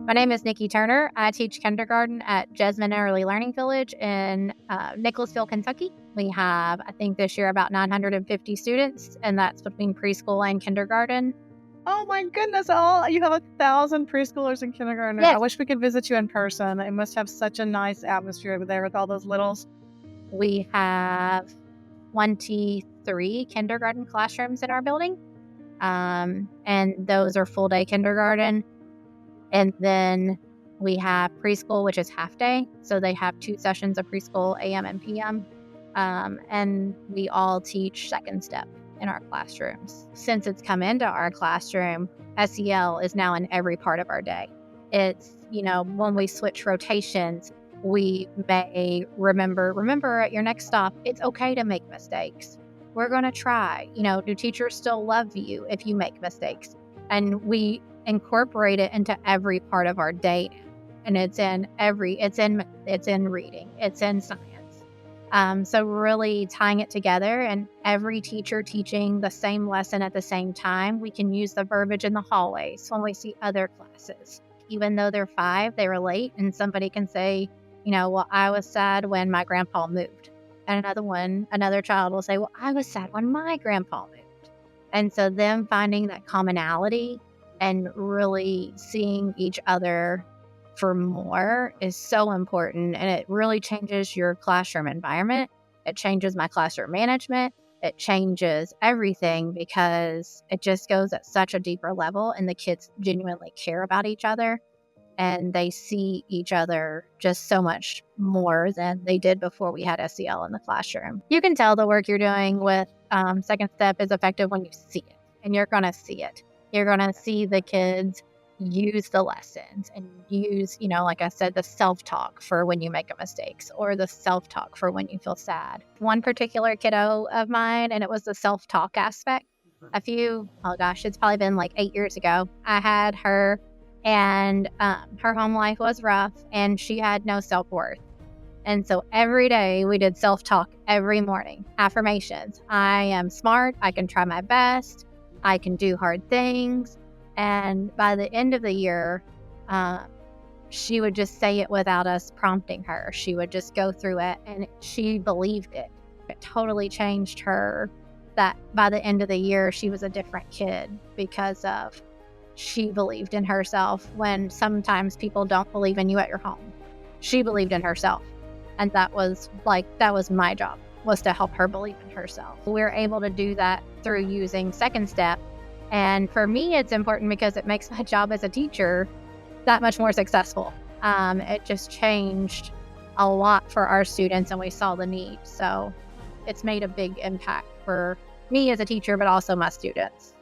My name is Nicci Turner. I teach kindergarten at Jessamine Early Learning Village in Nicholasville, Kentucky. We have, I think this year, about 950 students, and that's between preschool and kindergarten. Oh my goodness, you have 1,000 preschoolers and kindergartners. Yes. I wish we could visit you in person. It must have such a nice atmosphere over there with all those littles. We have 23 kindergarten classrooms in our building, and those are full-day kindergarten. And then we have preschool, which is half day. So they have 2 sessions of preschool, AM and PM. And we all teach Second Step in our classrooms. Since it's come into our classroom, SEL is now in every part of our day. It's, when we switch rotations, we may remember at your next stop, it's okay to make mistakes. We're going to try. Do teachers still love you if you make mistakes? And we incorporate it into every part of our day, and it's in reading, it's in science. So really tying it together, and every teacher teaching the same lesson at the same time. We can use the verbiage in the hallways when we see other classes. Even though they're 5, they relate, and somebody can say, well, I was sad when my grandpa moved. And another child will say, well, I was sad when my grandpa moved. And so them finding that commonality and really seeing each other for more is so important. And it really changes your classroom environment. It changes my classroom management. It changes everything because it just goes at such a deeper level, and the kids genuinely care about each other. And they see each other just so much more than they did before we had SEL in the classroom. You can tell the work you're doing with Second Step is effective when you see it, and you're going to see it. You're going to see the kids use the lessons and use, like I said, the self-talk for when you make a mistake, or the self-talk for when you feel sad. One particular kiddo of mine, and it was the self-talk aspect. It's probably been like 8 years ago. I had her, and her home life was rough, and she had no self-worth. And so every day we did self-talk every morning, affirmations. I am smart. I can try my best. I can do hard things. And by the end of the year, she would just say it without us prompting her. She would just go through it, and she believed it. It totally changed her. That by the end of the year, she was a different kid because of she believed in herself when sometimes people don't believe in you at your home. She believed in herself. And that was my job, was to help her believe in herself. We're able to do that through using Second Step. And for me, it's important because it makes my job as a teacher that much more successful. It just changed a lot for our students, and we saw the need. So it's made a big impact for me as a teacher, but also my students.